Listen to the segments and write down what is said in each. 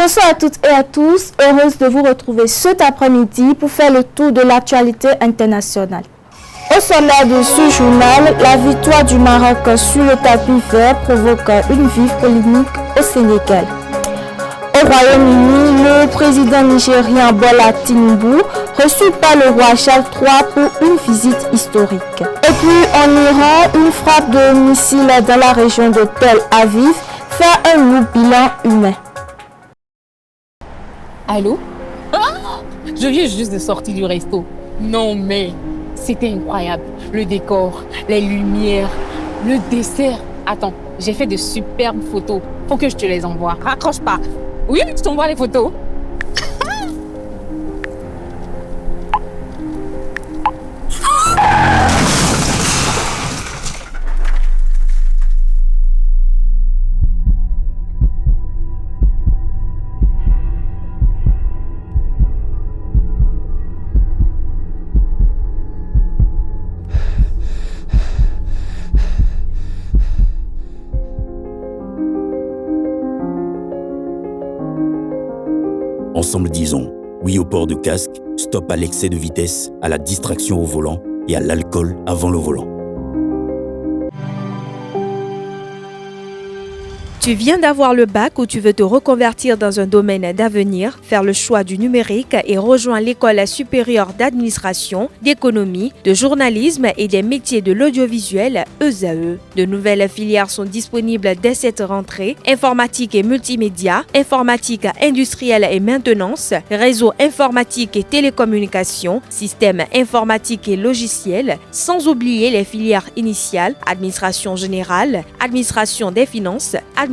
Bonsoir à toutes et à tous, heureuse de vous retrouver cet après-midi pour faire le tour de l'actualité internationale. Au sommaire de ce journal, la victoire du Maroc sur le tapis vert provoque une vive polémique au Sénégal. Au Royaume-Uni, le président nigérien Bola Tinubu reçu par le roi Charles III pour une visite historique. Et puis en Iran, une frappe de missiles dans la région de Tel Aviv fait un lourd bilan humain. Allô? Je viens juste de sortir du resto. Non mais, c'était incroyable. Le décor, les lumières, le dessert. Attends, j'ai fait de superbes photos. Faut que je te les envoie. Raccroche pas. Oui, je t'envoie les photos. Ensemble disons oui au port de casque, stop à l'excès de vitesse, à la distraction au volant et à l'alcool avant le volant. Tu viens d'avoir le bac ou tu veux te reconvertir dans un domaine d'avenir, faire le choix du numérique et rejoindre l'école supérieure d'administration, d'économie, de journalisme et des métiers de l'audiovisuel ESAE. De nouvelles filières sont disponibles dès cette rentrée: informatique et multimédia, informatique industrielle et maintenance, réseau informatique et télécommunications, système informatique et logiciel, sans oublier les filières initiales: administration générale, administration des finances, administration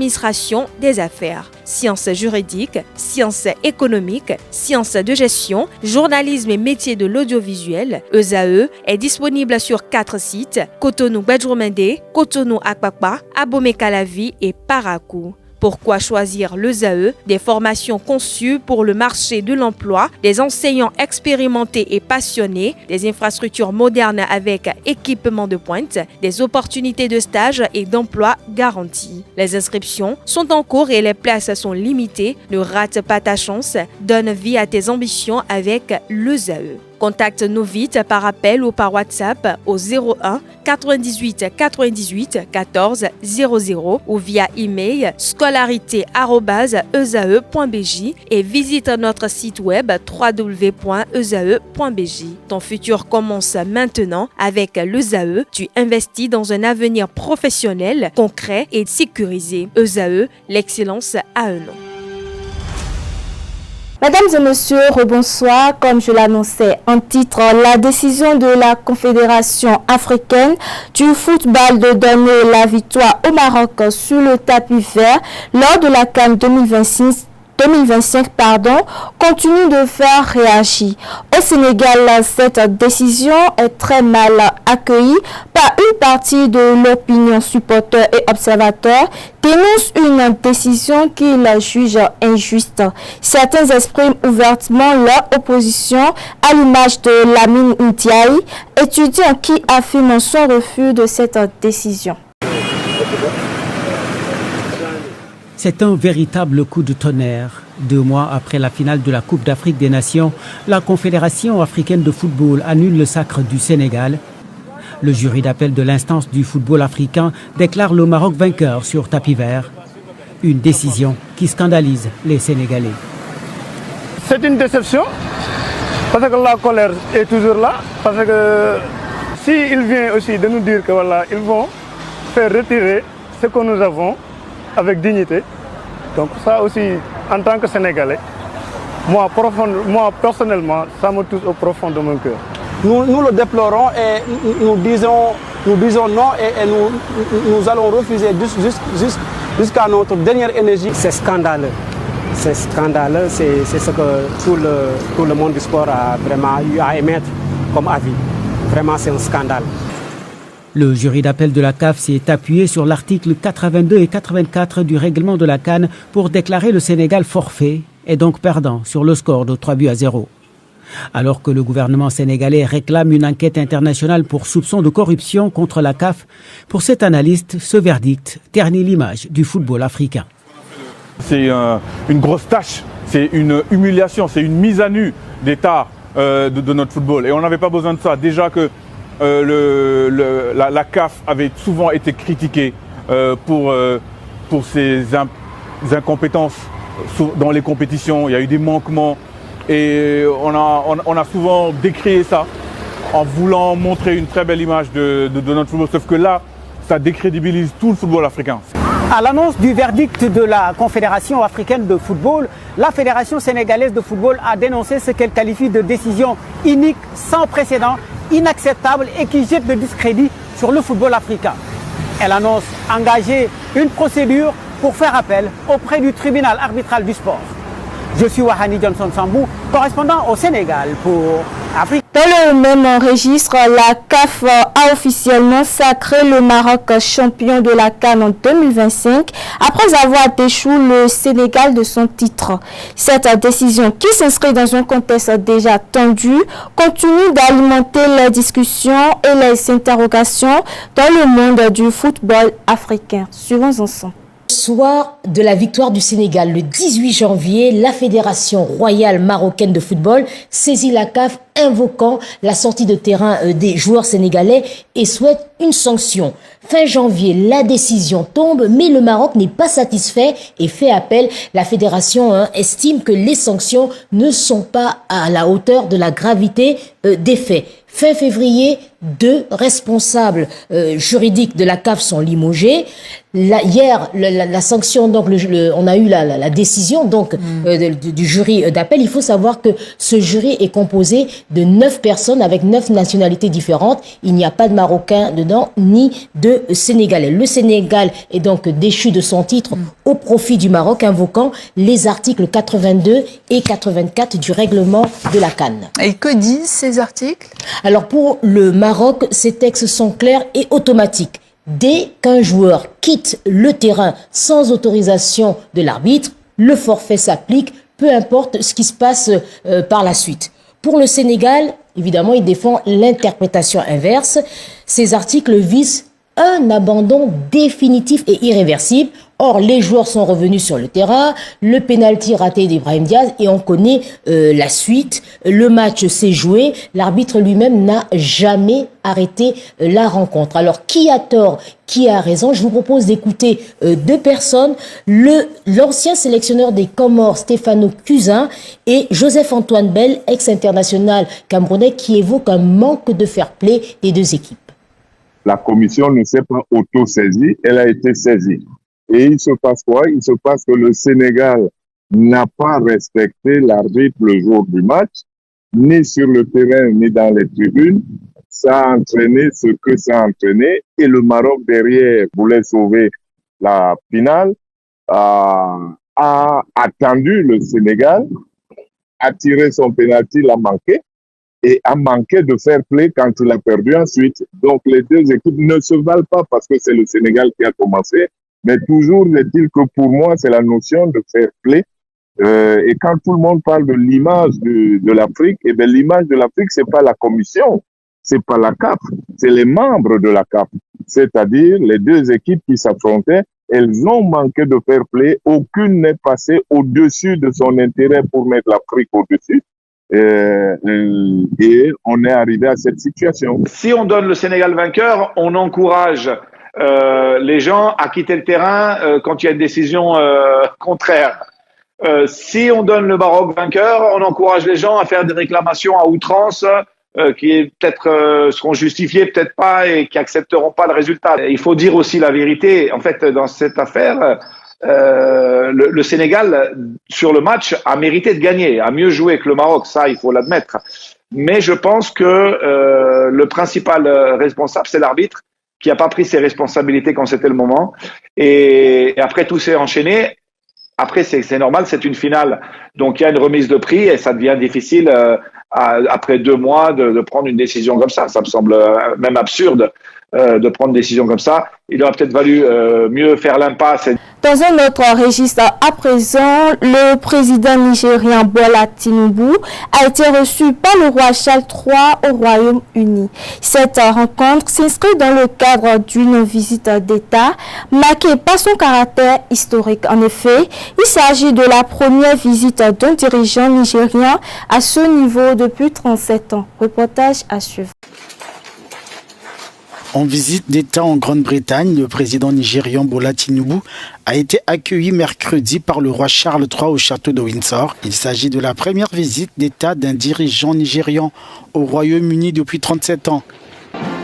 des affaires, sciences juridiques, sciences économiques, sciences de gestion, journalisme et métiers de l'audiovisuel. ESAE est disponible sur 4 sites: Cotonou-Badjoumendé, Cotonou-Akpakpa, Abomey-Calavi et Parakou. Pourquoi choisir l'ESAE? Des formations conçues pour le marché de l'emploi, des enseignants expérimentés et passionnés, des infrastructures modernes avec équipement de pointe, des opportunités de stage et d'emploi garanties. Les inscriptions sont en cours et les places sont limitées. Ne rate pas ta chance, donne vie à tes ambitions avec l'ESAE. Contacte-nous vite par appel ou par WhatsApp au 01 98 98 14 00 ou via email scolarité@esae.bj et visite notre site web www.esae.bj. Ton futur commence maintenant avec l'ESAE. Tu investis dans un avenir professionnel, concret et sécurisé. ESAE, l'excellence à un nom. Mesdames et messieurs, rebonsoir. Comme je l'annonçais en titre, la décision de la Confédération africaine du football de donner la victoire au Maroc sur le tapis vert lors de la CAN 2025 continue de faire réagir. Au Sénégal, cette décision est très mal accueillie par une partie de l'opinion. Supporters et observateurs dénoncent une décision qu'ils jugent injuste. Certains expriment ouvertement leur opposition, à l'image de Lamine Ndiaye, étudiant qui affirme son refus de cette décision. C'est un véritable coup de tonnerre. 2 mois après la finale de la Coupe d'Afrique des Nations, la Confédération africaine de football annule le sacre du Sénégal. Le jury d'appel de l'instance du football africain déclare le Maroc vainqueur sur tapis vert. Une décision qui scandalise les Sénégalais. C'est une déception parce que la colère est toujours là. Parce que s'il vient aussi de nous dire que voilà, ils vont faire retirer ce que nous avons avec dignité. Donc ça aussi, en tant que Sénégalais, moi personnellement, ça me touche au profond de mon cœur. Nous le déplorons et nous disons non et nous allons refuser jusqu'à notre dernière énergie. C'est scandaleux. C'est scandaleux, c'est ce que tout le monde du sport a vraiment eu à émettre comme avis. Vraiment, c'est un scandale. Le jury d'appel de la CAF s'est appuyé sur l'article 82 et 84 du règlement de la CAN pour déclarer le Sénégal forfait et donc perdant sur le score de 3-0. Alors que le gouvernement sénégalais réclame une enquête internationale pour soupçon de corruption contre la CAF, pour cet analyste, ce verdict ternit l'image du football africain. C'est une grosse tâche, c'est une humiliation, c'est une mise à nu d'état de notre football. Et on n'avait pas besoin de ça. Déjà que la CAF avait souvent été critiquée pour ses incompétences dans les compétitions. Il y a eu des manquements et on a souvent décrié ça en voulant montrer une très belle image de notre football. Sauf que là, ça décrédibilise tout le football africain. À l'annonce du verdict de la Confédération africaine de football, la Fédération sénégalaise de football a dénoncé ce qu'elle qualifie de décision inique, sans précédent, inacceptable et qui jette le discrédit sur le football africain. Elle annonce engager une procédure pour faire appel auprès du tribunal arbitral du sport. Je suis Wahani Johnson Sambou, correspondant au Sénégal pour Afrique. Dans le même registre, la CAF a officiellement sacré le Maroc champion de la CAN en 2025 après avoir échoué le Sénégal de son titre. Cette décision, qui s'inscrit dans un contexte déjà tendu, continue d'alimenter les discussions et les interrogations dans le monde du football africain. Suivons ensemble. Soir de la victoire du Sénégal, le 18 janvier, la Fédération royale marocaine de football saisit la CAF invoquant la sortie de terrain des joueurs sénégalais et souhaite une sanction. Fin janvier, la décision tombe, mais le Maroc n'est pas satisfait et fait appel. La Fédération estime que les sanctions ne sont pas à la hauteur de la gravité des faits. Fin février, 2 responsables juridiques de la CAF sont limogés. Hier, la sanction, donc on a eu la décision donc du jury d'appel. Il faut savoir que ce jury est composé de 9 personnes avec 9 nationalités différentes. Il n'y a pas de Marocains dedans ni de Sénégalais. Le Sénégal est donc déchu de son titre au profit du Maroc, invoquant les articles 82 et 84 du règlement de la CAN. Et que disent ces articles? Alors pour le Maroc, ces textes sont clairs et automatiques. Dès qu'un joueur quitte le terrain sans autorisation de l'arbitre, le forfait s'applique, peu importe ce qui se passe par la suite. Pour le Sénégal, évidemment, il défend l'interprétation inverse. Ces articles visent un abandon définitif et irréversible. Or, les joueurs sont revenus sur le terrain, le pénalty raté d'Ibrahim Diaz et on connaît la suite. Le match s'est joué, l'arbitre lui-même n'a jamais arrêté la rencontre. Alors, qui a tort, qui a raison? Je vous propose d'écouter 2 personnes, l'ancien sélectionneur des Comores, Stéphano Cusin, et Joseph-Antoine Bell, ex-international camerounais, qui évoque un manque de fair-play des 2 équipes. La commission ne s'est pas auto-saisie, elle a été saisie. Et il se passe quoi? Il se passe que le Sénégal n'a pas respecté l'arbitre le jour du match, ni sur le terrain, ni dans les tribunes. Ça a entraîné ce que ça a entraîné. Et le Maroc, derrière, voulait sauver la finale, a attendu le Sénégal, a tiré son pénalty, l'a manqué, et a manqué de fair play quand il a perdu ensuite. Donc les 2 équipes ne se valent pas parce que c'est le Sénégal qui a commencé. Mais toujours est-il que pour moi, c'est la notion de fair play. Et quand tout le monde parle de l'image de l'Afrique, eh bien l'image de l'Afrique, c'est pas la commission, c'est pas la CAF, c'est les membres de la CAF. C'est-à-dire les 2 équipes qui s'affrontaient, elles ont manqué de fair play. Aucune n'est passée au-dessus de son intérêt pour mettre l'Afrique au-dessus. Et on est arrivé à cette situation. Si on donne le Sénégal vainqueur, on encourage les gens à quitter le terrain quand il y a une décision contraire. Si on donne le Maroc vainqueur, on encourage les gens à faire des réclamations à outrance qui peut-être seront justifiées, peut-être pas, et qui accepteront pas le résultat. Il faut dire aussi la vérité. En fait, dans cette affaire, le Sénégal, sur le match, a mérité de gagner, a mieux joué que le Maroc, ça, il faut l'admettre. Mais je pense que le principal responsable, c'est l'arbitre, qui n'a pas pris ses responsabilités quand c'était le moment. Et après, tout s'est enchaîné. Après, c'est normal, c'est une finale. Donc, il y a une remise de prix et ça devient difficile après 2 mois de prendre une décision comme ça. Ça me semble même absurde de prendre des décisions comme ça. Il aurait peut-être valu mieux faire l'impasse. Dans un autre registre, à présent, le président nigérien Bola Tinubu a été reçu par le roi Charles III au Royaume-Uni. Cette rencontre s'inscrit dans le cadre d'une visite d'État marquée par son caractère historique. En effet, il s'agit de la première visite d'un dirigeant nigérien à ce niveau depuis 37 ans. Reportage à suivre. En visite d'État en Grande-Bretagne, le président nigérian Bola Tinubu a été accueilli mercredi par le roi Charles III au château de Windsor. Il s'agit de la première visite d'État d'un dirigeant nigérian au Royaume-Uni depuis 37 ans.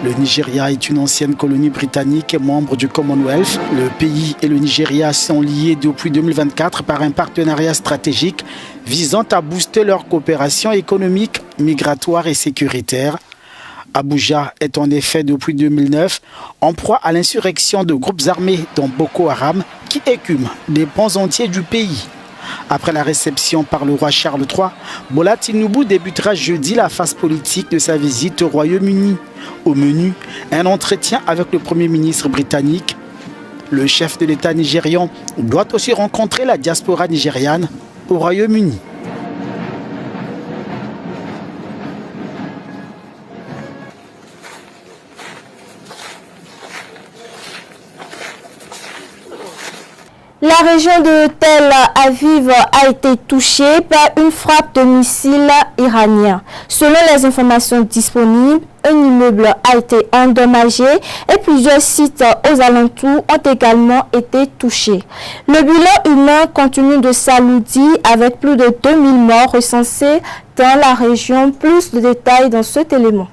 Le Nigeria est une ancienne colonie britannique et membre du Commonwealth. Le pays et le Nigeria sont liés depuis 2024 par un partenariat stratégique visant à booster leur coopération économique, migratoire et sécuritaire. Abuja est en effet depuis 2009 en proie à l'insurrection de groupes armés dont Boko Haram qui écument des pans entiers du pays. Après la réception par le roi Charles III, Bola Tinubu débutera jeudi la phase politique de sa visite au Royaume-Uni. Au menu, un entretien avec le Premier ministre britannique. Le chef de l'État nigérian doit aussi rencontrer la diaspora nigériane au Royaume-Uni. La région de Tel Aviv a été touchée par une frappe de missiles iraniens. Selon les informations disponibles, un immeuble a été endommagé et plusieurs sites aux alentours ont également été touchés. Le bilan humain continue de s'alourdir avec plus de 2000 morts recensés dans la région. Plus de détails dans cet élément.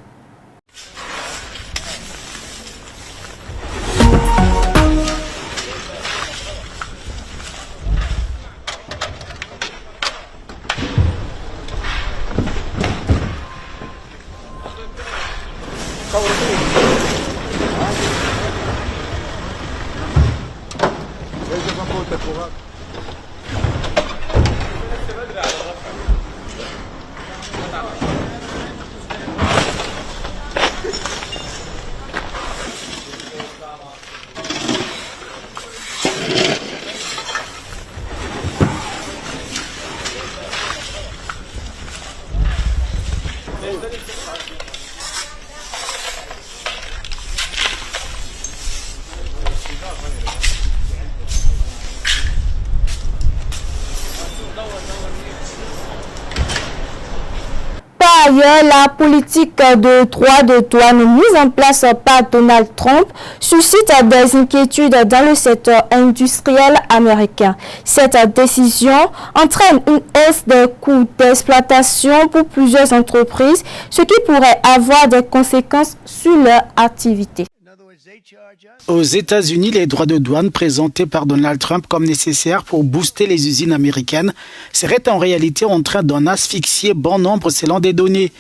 Par ailleurs, la politique de droit de douane mise en place par Donald Trump suscite des inquiétudes dans le secteur industriel américain. Cette décision entraîne une hausse des coûts d'exploitation pour plusieurs entreprises, ce qui pourrait avoir des conséquences sur leur activité. Aux États-Unis, les droits de douane présentés par Donald Trump comme nécessaires pour booster les usines américaines seraient en réalité en train d'en asphyxier bon nombre selon des données.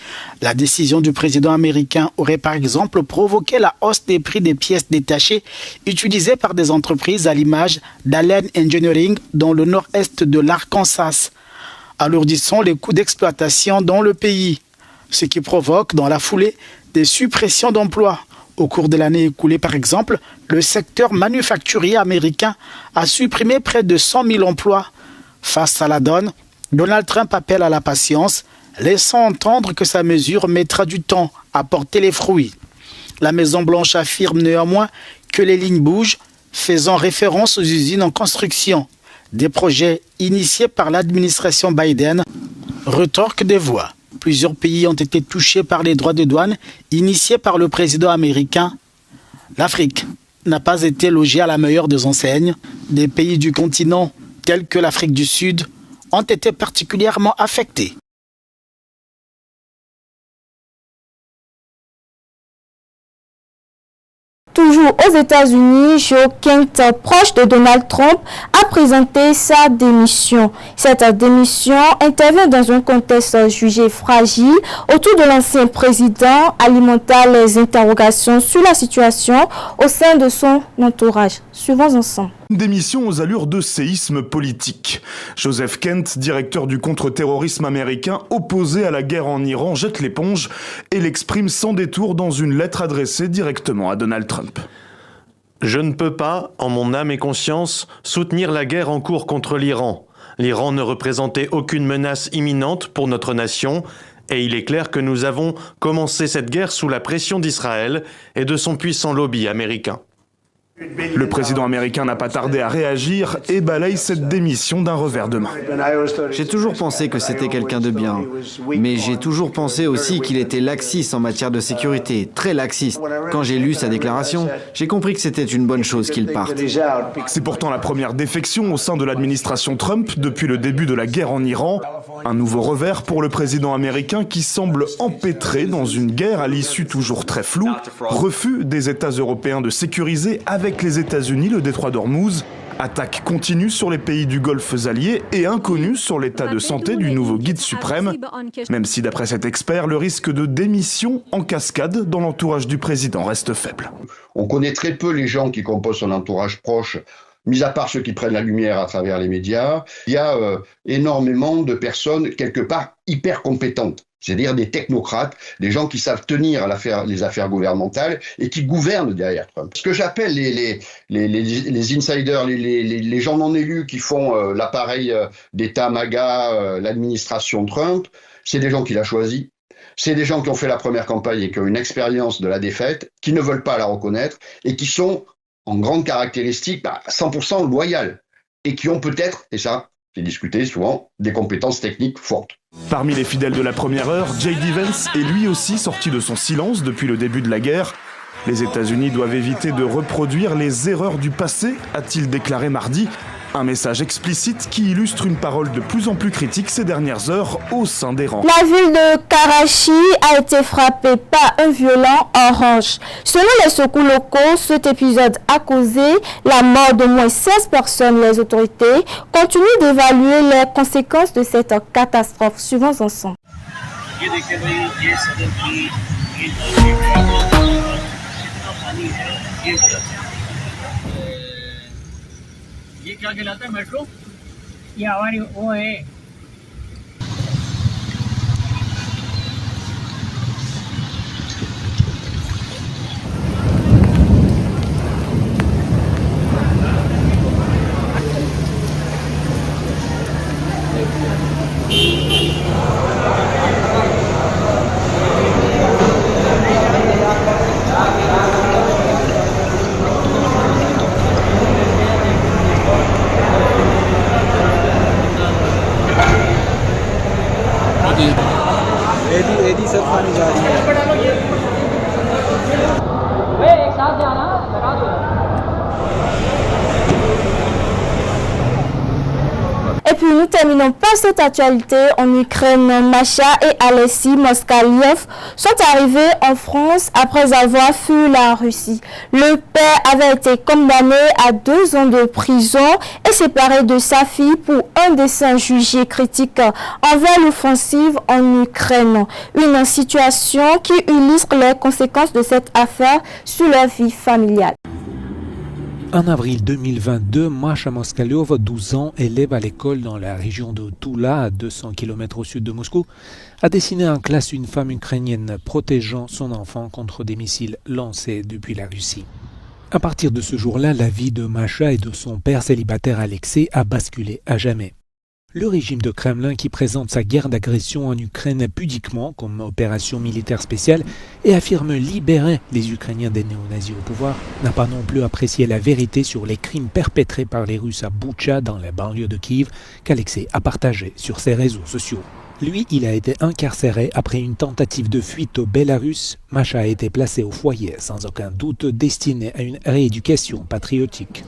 La décision du président américain aurait par exemple provoqué la hausse des prix des pièces détachées utilisées par des entreprises à l'image d'Allen Engineering dans le nord-est de l'Arkansas, alourdissant les coûts d'exploitation dans le pays, ce qui provoque dans la foulée des suppressions d'emplois. Au cours de l'année écoulée, par exemple, le secteur manufacturier américain a supprimé près de 100 000 emplois. Face à la donne, Donald Trump appelle à la patience, laissant entendre que sa mesure mettra du temps à porter les fruits. La Maison-Blanche affirme néanmoins que les lignes bougent, faisant référence aux usines en construction. Des projets initiés par l'administration Biden retorquent des voix. Plusieurs pays ont été touchés par les droits de douane initiés par le président américain. L'Afrique n'a pas été logée à la meilleure des enseignes. Des pays du continent, tels que l'Afrique du Sud, ont été particulièrement affectés. Toujours aux États-Unis, Joe Kent, proche de Donald Trump, a présenté sa démission. Cette démission intervient dans un contexte jugé fragile autour de l'ancien président, alimentant les interrogations sur la situation au sein de son entourage. Suivons ensemble. Une démission aux allures de séisme politique. Joseph Kent, directeur du contre-terrorisme américain opposé à la guerre en Iran, jette l'éponge et l'exprime sans détour dans une lettre adressée directement à Donald Trump. Je ne peux pas, en mon âme et conscience, soutenir la guerre en cours contre l'Iran. L'Iran ne représentait aucune menace imminente pour notre nation, et il est clair que nous avons commencé cette guerre sous la pression d'Israël et de son puissant lobby américain. Le président américain n'a pas tardé à réagir et balaye cette démission d'un revers de main. J'ai toujours pensé que c'était quelqu'un de bien, mais j'ai toujours pensé aussi qu'il était laxiste en matière de sécurité, très laxiste. Quand j'ai lu sa déclaration, j'ai compris que c'était une bonne chose qu'il parte. C'est pourtant la première défection au sein de l'administration Trump depuis le début de la guerre en Iran. Un nouveau revers pour le président américain qui semble empêtré dans une guerre à l'issue toujours très floue. Refus des États européens de sécuriser avec les États-Unis le détroit d'Ormuz. Attaque continue sur les pays du Golfe alliés et inconnue sur l'état de santé du nouveau guide suprême. Même si d'après cet expert, le risque de démission en cascade dans l'entourage du président reste faible. On connaît très peu les gens qui composent son entourage proche. Mis à part ceux qui prennent la lumière à travers les médias, il y a énormément de personnes quelque part hyper compétentes. C'est-à-dire des technocrates, des gens qui savent tenir les affaires gouvernementales et qui gouvernent derrière Trump. Ce que j'appelle les insiders, les gens non élus qui font l'appareil d'État MAGA, l'administration Trump, c'est des gens qu'il a choisis. C'est des gens qui ont fait la première campagne et qui ont une expérience de la défaite, qui ne veulent pas la reconnaître et qui sont en grande caractéristique 100% loyales et qui ont peut-être, et ça c'est discuté souvent, des compétences techniques fortes. Parmi les fidèles de la première heure, J.D. Vance est lui aussi sorti de son silence depuis le début de la guerre. Les États-Unis doivent éviter de reproduire les erreurs du passé, a-t-il déclaré mardi. Un message explicite qui illustre une parole de plus en plus critique ces dernières heures au sein des rangs. La ville de Karachi a été frappée par un violent orange. Selon les secours locaux, cet épisode a causé la mort d'au moins 16 personnes. Les autorités continuent d'évaluer les conséquences de cette catastrophe. Suivons ensemble. ये क्या कहलाता है मेट्रो? ये हमारी वो है। एडी सब खाने जा रही है। एक साथ जाना लगा दो। Et puis nous terminons par cette actualité en Ukraine. Masha et Alexis Moskaliov sont arrivés en France après avoir fui la Russie. Le père avait été condamné à 2 ans de prison et séparé de sa fille pour un dessein jugé critique envers l'offensive en Ukraine. Une situation qui illustre les conséquences de cette affaire sur leur vie familiale. En avril 2022, Masha Moskaliov, 12 ans, élève à l'école dans la région de Toula, à 200 km au sud de Moscou, a dessiné en classe une femme ukrainienne protégeant son enfant contre des missiles lancés depuis la Russie. À partir de ce jour-là, la vie de Masha et de son père célibataire Alexei a basculé à jamais. Le régime de Kremlin, qui présente sa guerre d'agression en Ukraine pudiquement comme opération militaire spéciale et affirme libérer les Ukrainiens des néo-nazis au pouvoir, n'a pas non plus apprécié la vérité sur les crimes perpétrés par les Russes à Boutcha, dans la banlieue de Kiev, qu'Alexei a partagé sur ses réseaux sociaux. Lui, il a été incarcéré après une tentative de fuite au Bélarus. Masha a été placé au foyer, sans aucun doute destiné à une rééducation patriotique.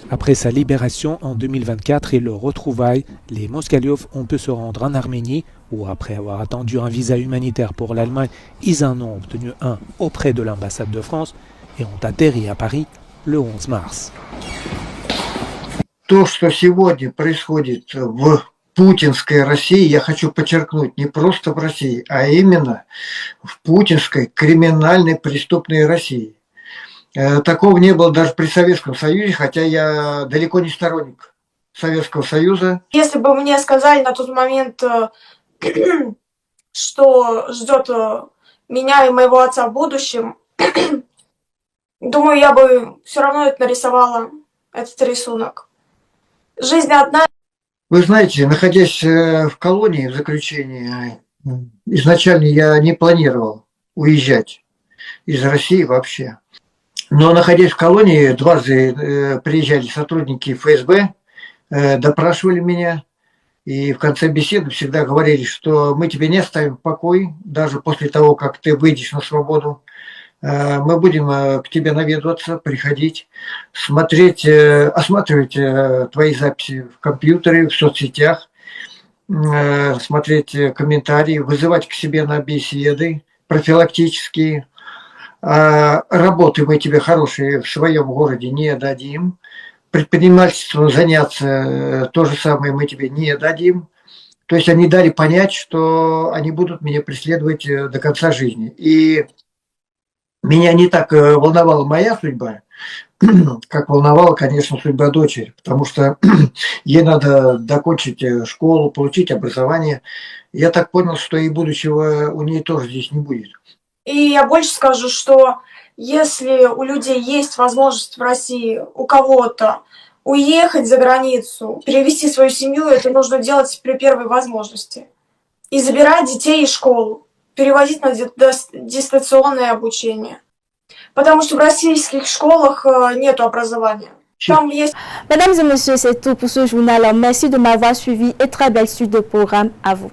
Après sa libération en 2024 et le retrouvaille, les Moskaliov ont pu se rendre en Arménie où, après avoir attendu un visa humanitaire pour l'Allemagne, ils en ont obtenu un auprès de l'ambassade de France et ont atterri à Paris le 11 mars. То, что сегодня происходит в путинской России, я хочу подчеркнуть, не просто в России, а именно в путинской криминальной преступной России. Такого не было даже при Советском Союзе, хотя я далеко не сторонник Советского Союза. Если бы мне сказали на тот момент, что ждет меня и моего отца в будущем, думаю, я бы все равно это нарисовала, этот рисунок. Жизнь одна. Вы знаете, находясь в колонии, в заключении, изначально я не планировал уезжать из России вообще. Но находясь в колонии, дважды приезжали сотрудники ФСБ, допрашивали меня. И в конце беседы всегда говорили, что мы тебя не оставим в покое, даже после того, как ты выйдешь на свободу. Мы будем к тебе наведываться, приходить, смотреть, осматривать твои записи в компьютере, в соцсетях, смотреть комментарии, вызывать к себе на беседы профилактические. Работы мы тебе хорошие в своем городе не дадим. Предпринимательством заняться то же самое мы тебе не дадим. То есть они дали понять, что они будут меня преследовать до конца жизни. И меня не так волновала моя судьба, как волновала, конечно, судьба дочери. Потому что ей надо докончить школу, получить образование. Я так понял, что и будущего у нее тоже здесь не будет. И я больше скажу, что если у людей есть возможность в России у кого-то уехать за границу, перевести свою семью, это нужно делать при первой возможности. И забирать детей из школ, переводить на дистанционное обучение. Потому что в российских школах нет образования. Там есть... Mesdames et messieurs, c'est tout pour ce journal. Merci de m'avoir suivi et très belle suite de programme à vous.